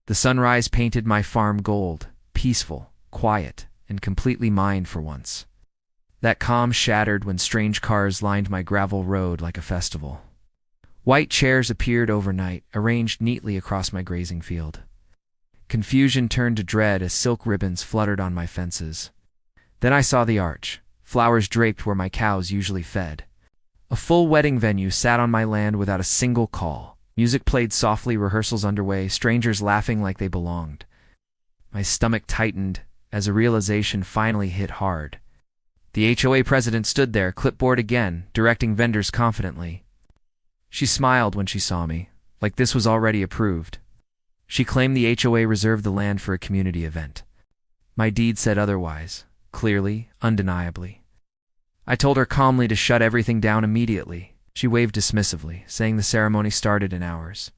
The sunrise painted my farm gold, peaceful, quiet, and completely mine for once. That calm shattered when strange cars lined my gravel road like a festival. White chairs appeared overnight, arranged neatly across my grazing field. Confusion turned to dread as silk ribbons fluttered on my fences. Then I saw the arch, flowers draped where my cows usually fed. A full wedding venue sat on my land without a single call. Music played softly, rehearsals underway, strangers laughing like they belonged. My stomach tightened as a realization finally hit hard. The HOA president stood there, clipboard again, directing vendors confidently. She smiled when she saw me, like this was already approved. She claimed the HOA reserved the land for a community event. My deed said otherwise, clearly, undeniably. I told her calmly to shut everything down immediately. She waved dismissively, saying the ceremony started in hours.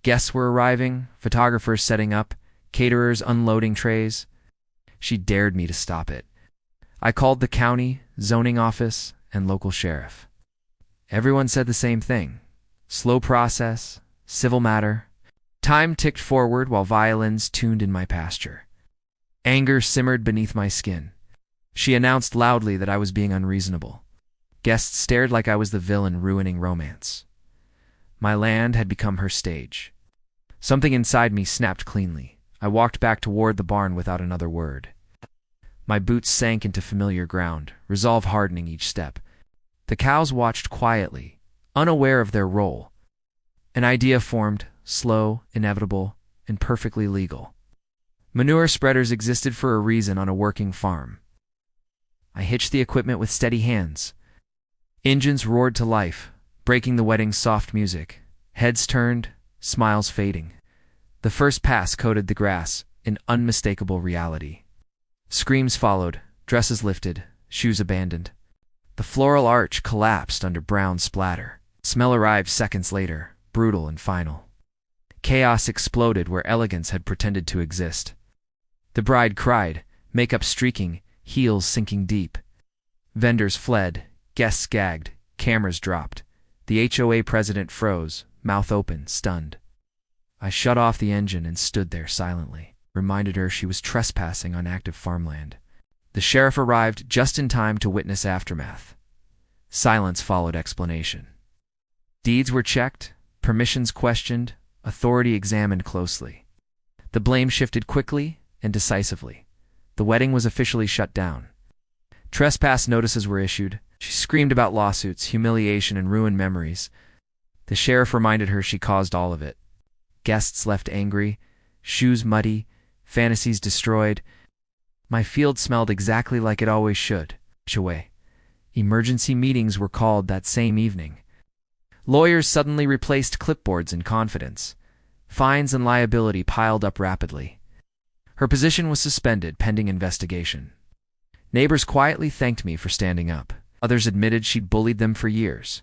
Guests were arriving, photographers setting up, caterers unloading trays. She dared me to stop it. I called the county, zoning office, and local sheriff. Everyone said the same thing. Slow process, civil matter. Time ticked forward while violins tuned in my pasture. Anger simmered beneath my skin. She announced loudly that I was being unreasonable. Guests stared like I was the villain ruining romance. My land had become her stage. Something inside me snapped cleanly. I walked back toward the barn without another word. My boots sank into familiar ground, resolve hardening each step. The cows watched quietly, unaware of their role. An idea formed, slow, inevitable, and perfectly legal. Manure spreaders existed for a reason on a working farm. I hitched the equipment with steady hands. Engines roared to life, breaking the wedding's soft music. Heads turned, smiles fading. The first pass coated the grass, an unmistakable reality. Screams followed, dresses lifted, shoes abandoned. The floral arch collapsed under brown splatter. Smell arrived seconds later, brutal and final. Chaos exploded where elegance had pretended to exist. The bride cried, makeup streaking, heels sinking deep. Vendors fled, guests gagged, cameras dropped. The HOA president froze, mouth open, stunned. I shut off the engine and stood there silently, reminded her she was trespassing on active farmland. The sheriff arrived just in time to witness aftermath. Silence followed explanation. Deeds were checked, permissions questioned, authority examined closely. The blame shifted quickly and decisively. The wedding was officially shut down. Trespass notices were issued. She screamed about lawsuits, humiliation, and ruined memories. The sheriff reminded her she caused all of it. Guests left angry, shoes muddy, fantasies destroyed. My field smelled exactly like it always should. HOA. Emergency meetings were called that same evening. Lawyers suddenly replaced clipboards in confidence. Fines and liability piled up rapidly. Her position was suspended pending investigation. Neighbors quietly thanked me for standing up. Others admitted she'd bullied them for years.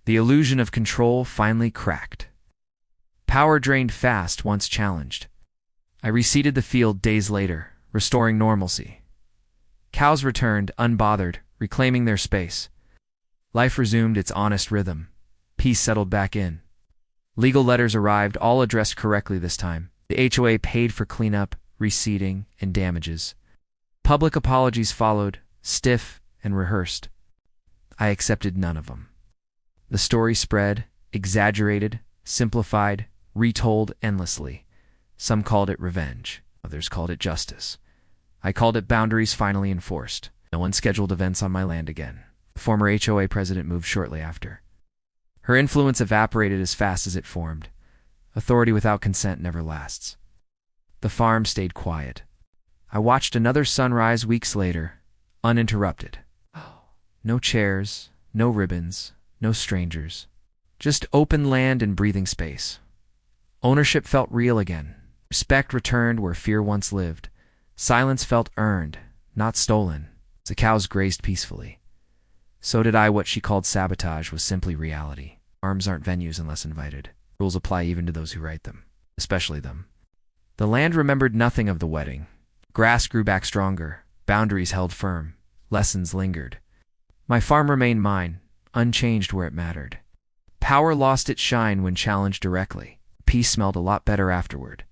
The illusion of control finally cracked. Power drained fast once challenged. I reseeded the field days later, restoring normalcy. Cows returned, unbothered, reclaiming their space. Life resumed its honest rhythm. Peace settled back in. Legal letters arrived, all addressed correctly this time. The HOA paid for cleanup, reseeding, and damages. Public apologies followed, stiff and rehearsed. I accepted none of them. The story spread, exaggerated, simplified, retold endlessly. Some called it revenge. Others called it justice. I called it boundaries finally enforced. No one scheduled events on my land again. The former HOA president moved shortly after. Her influence evaporated as fast as it formed. Authority without consent never lasts. The farm stayed quiet. I watched another sunrise weeks later, uninterrupted. No chairs, no ribbons, no strangers. Just open land and breathing space. Ownership felt real again. Respect returned where fear once lived. Silence felt earned, not stolen. The cows grazed peacefully. So did I. What she called sabotage was simply reality. Farms aren't venues unless invited. Rules apply even to those who write them, especially them. The land remembered nothing of the wedding. Grass grew back stronger. Boundaries held firm. Lessons lingered. My farm remained mine, unchanged where it mattered. Power lost its shine when challenged directly. Peace smelled a lot better afterward.